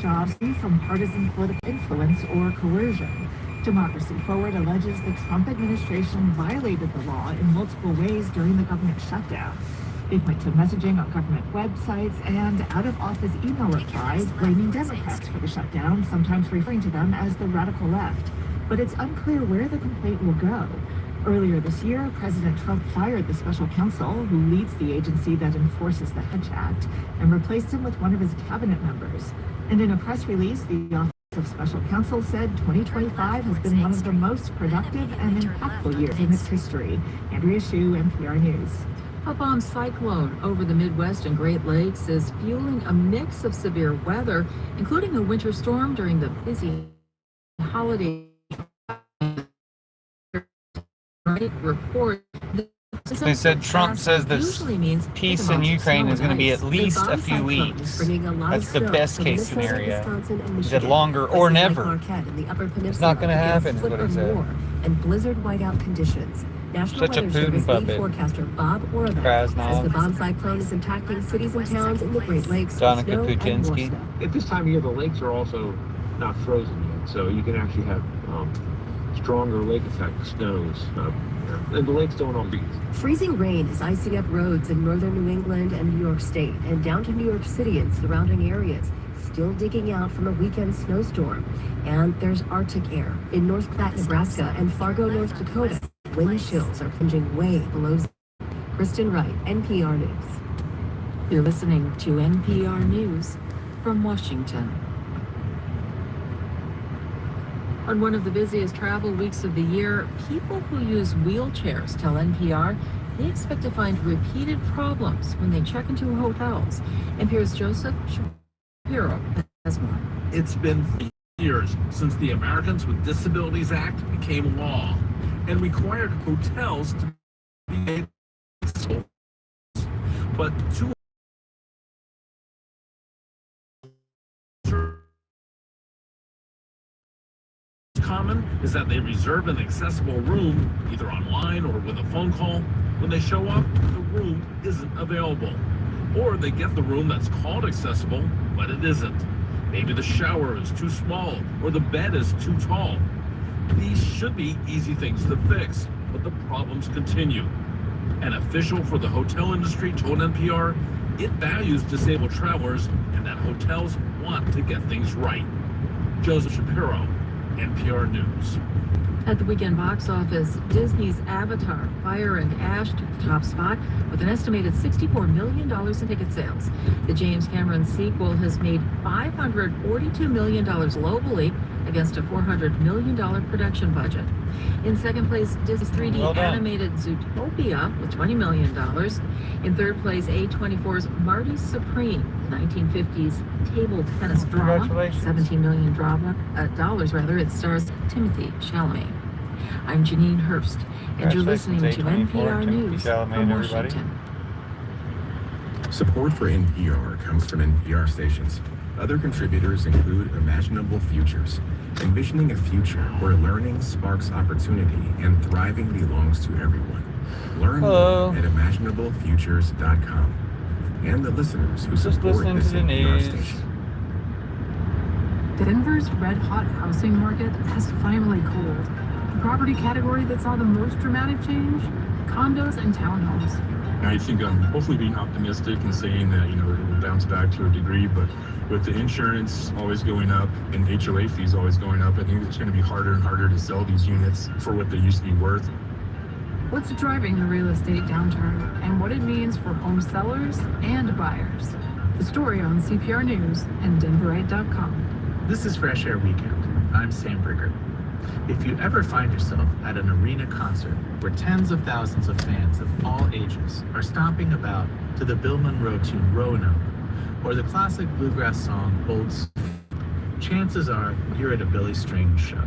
jobs free from partisan political influence or coercion. Democracy Forward alleges the Trump administration violated the law in multiple ways during the government shutdown. They point to messaging on government websites and out-of-office email replies blaming Democrats for the shutdown, sometimes referring to them as the radical left. But it's unclear where the complaint will go. Earlier this year, President Trump fired the special counsel who leads the agency that enforces the Hedge Act and replaced him with one of his cabinet members. And in a press release, the Office of Special Counsel said 2025 has been one of the most productive and impactful years in its history. Andrea Hsu, NPR News. A bomb cyclone over the Midwest and Great Lakes is fueling a mix of severe weather, including a winter storm during the busy holiday report. They said Trump says this peace in Ukraine is going to be at least a few weeks. That's the best case scenario. He said longer or never. It's not going to happen, is what he said. And blizzard whiteout conditions. National Such a Weather Putin Service puppet. lead forecaster Bob Oravec says the bomb cyclone is impacting cities and towns in the Great Lakes, snow and more snow. At this time of year, the lakes are also not frozen yet, so you can actually have stronger lake effect snows, and the lakes don't all freeze. Freezing rain is icing up roads in northern New England and New York State and down to New York City and surrounding areas, still digging out from a weekend snowstorm. And there's Arctic air in North Platte, Nebraska and Fargo, North Dakota. Wind chills are plunging way below zero. Kristen Wright, NPR News. You're listening to NPR News from Washington. On one of the busiest travel weeks of the year, people who use wheelchairs tell NPR they expect to find repeated problems when they check into hotels. NPR's Joseph Shapiro has more. It's been years since the Americans with Disabilities Act became law and required hotels to be able, but too common is that they reserve an accessible room either online or with a phone call. When they show up, the room isn't available, or they get the room that's called accessible but it isn't. Maybe the shower is too small or the bed is too tall. These should be easy things to fix, but the problems continue. An official for the hotel industry told NPR it values disabled travelers and that hotels want to get things right. Joseph Shapiro, NPR News. At the weekend box office, Disney's Avatar, Fire and Ash took the top spot with an estimated $64 million in ticket sales. The James Cameron sequel has made $542 million globally against a $400 million production budget. In second place, Disney's 3D animated Zootopia with $20 million. In third place, A24's Marty Supreme, the 1950s table tennis drama, $17 million dollars. It stars Timothy Chalamet. I'm Janine Herbst, and you're listening to NPR News from Washington. Support for NPR comes from NPR stations. Other contributors include Imaginable Futures, envisioning a future where learning sparks opportunity and thriving belongs to everyone. Learn more at imaginablefutures.com. And the listeners who support this NPR station. Denver's red-hot housing market has finally cooled. The property category that saw the most dramatic change? Condos and townhomes. I think I'm hopefully being optimistic and saying that, it will bounce back to a degree, but with the insurance always going up and HOA fees always going up, I think it's going to be harder and harder to sell these units for what they used to be worth. What's driving the real estate downturn and what it means for home sellers and buyers? The story on CPR News and Denverite.com. This is Fresh Air Weekend. I'm Sam Bricker. If you ever find yourself at an arena concert where tens of thousands of fans of all ages are stomping about to the Bill Monroe tune Roanoke or the classic bluegrass song Old School, chances are you're at a Billy Strings show.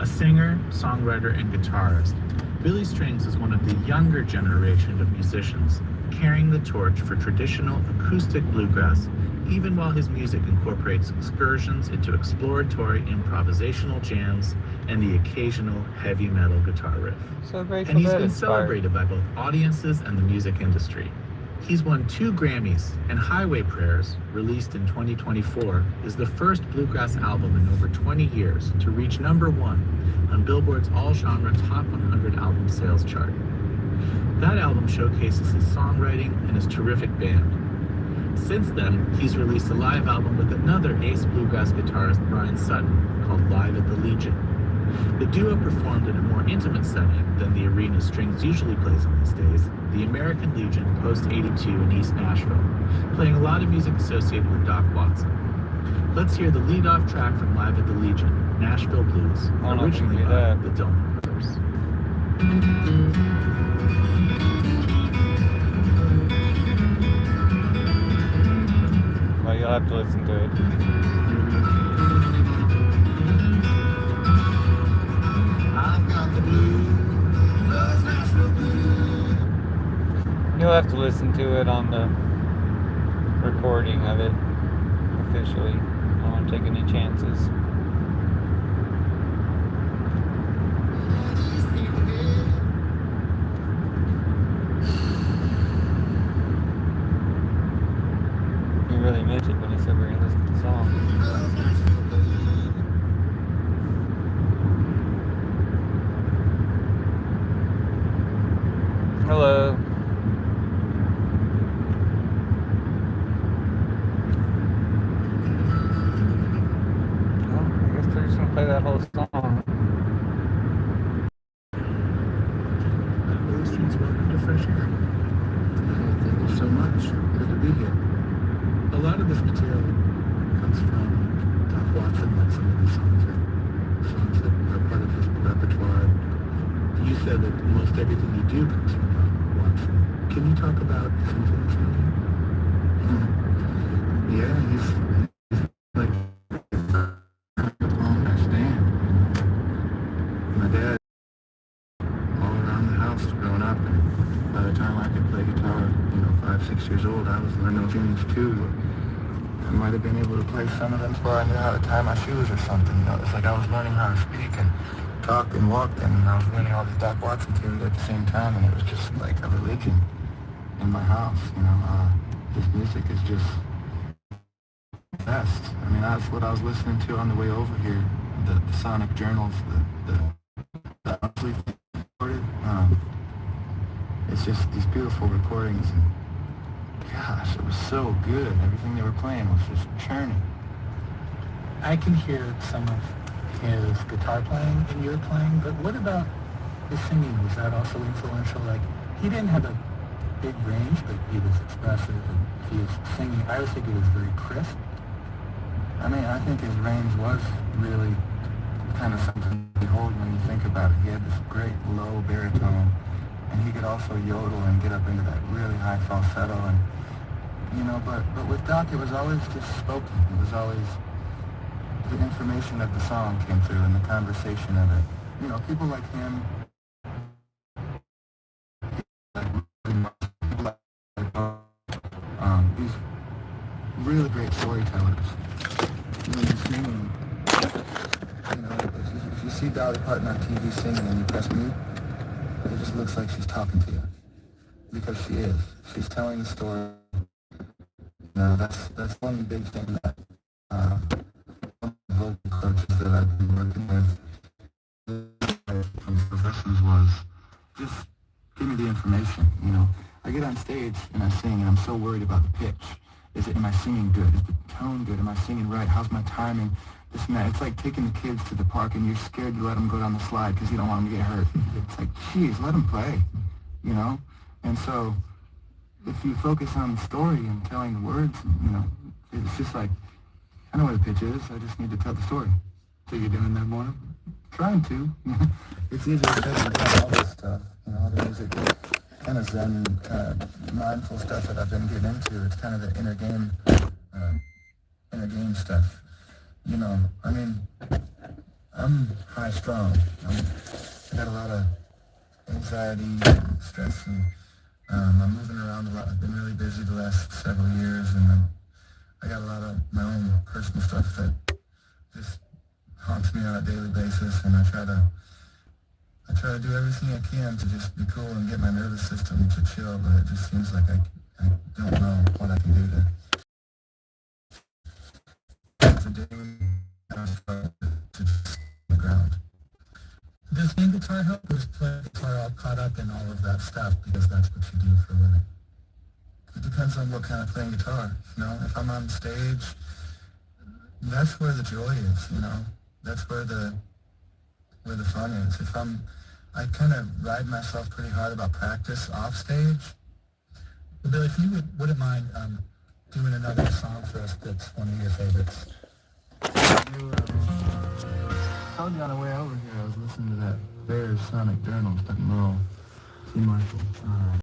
A singer, songwriter, and guitarist, Billy Strings is one of the younger generation of musicians carrying the torch for traditional acoustic bluegrass, even while his music incorporates excursions into exploratory improvisational jams and the occasional heavy metal guitar riff. So grateful and he's that been inspired. celebrated by both audiences and the music industry. He's won 2 Grammys, and Highway Prayers, released in 2024, is the first bluegrass album in over 20 years to reach #1 on Billboard's all-genre Top 100 album sales chart. That album showcases his songwriting and his terrific band. Since then, he's released a live album with another ace bluegrass guitarist, Brian Sutton, called Live at the Legion. The duo performed in a more intimate setting than the arena Strings usually plays on these days, the American Legion Post 82 in East Nashville, playing a lot of music associated with Doc Watson. Let's hear the lead-off track from Live at the Legion, Nashville Blues, originally by the Dillman Brothers. Well, you'll have to listen to it. You'll have to listen to it on the recording of it officially. I don't want to take any chances. He really meant it when he said we're going to listen to the song. Hello. I guess they're just gonna play that whole song. Welcome to Fresh Air. Thank you so much. Good to be here. A lot of this material comes from Doc Watson, like some of the songs that are part of his repertoire. You said that most everything you do comes from Doc Watson. Can you talk about his influence on you? Yeah, he's like I stand. My dad, all around the house growing up, and by the time I could play guitar, 5, 6 years old, I was learning tunes too. I might have been able to play some of them before I knew how to tie my shoes or something. It's like I was learning how to speak and talk and walk, and I was learning all these Doc Watson tunes at the same time, and it was just like a religion in my house. This music is just the best. I mean, that's what I was listening to on the way over here. The sonic journals, the usually recorded. It's just these beautiful recordings, and gosh, it was so good. Everything they were playing was just churning. I can hear some of his guitar playing and your playing, but what about his singing? Was that also influential? Like, he didn't have a big range, but he was expressive, and he was singing. I always think he was very crisp. I mean, I think his range was really kind of something to behold when you think about it. He had this great low baritone, and he could also yodel and get up into that really high falsetto, and but with Doc, it was always just spoken. It was always the information of the song came through and the conversation of it. People like him, these really great storytellers. Singing, if you see Dolly Parton on TV singing and you press mute, it just looks like she's talking to you, because she is. She's telling the story. That's one big thing that vocal coaches that I've been working with from professionals was just give me the information. I get on stage and I sing, and I'm so worried about the pitch. Am I singing good? Is the tone good? Am I singing right? How's my timing? This and that. It's like taking the kids to the park and you're scared to let them go down the slide because you don't want them to get hurt. It's like, geez, let them play, And so if you focus on the story and telling the words, it's just like, I know where the pitch is. I just need to tell the story. So you're doing that more? Trying to. It's easier said than done, all this stuff. All the music, kind of Zen, kind of mindful stuff that I've been getting into. It's kind of the inner game stuff. I mean, I'm high strung. I got a lot of anxiety and stress, and I'm moving around a lot. I've been really busy the last several years, and I got a lot of my own personal stuff that just haunts me on a daily basis, and I try to do everything I can to just be cool and get my nervous system to chill, but it just seems like I I don't know what I can do to do to the ground. Does playing guitar help, or is playing guitar all caught up in all of that stuff because that's what you do for a living? It depends on what kind of playing guitar. You know, if I'm on stage, that's where the joy is. You know, that's where the fun is. I kind of ride myself pretty hard about practice off stage. But Billy, if you wouldn't mind doing another song for us that's one of your favorites. I told you on the way over here I was listening to that Bears Sonic Journal, stuck in Merle C. Marshall.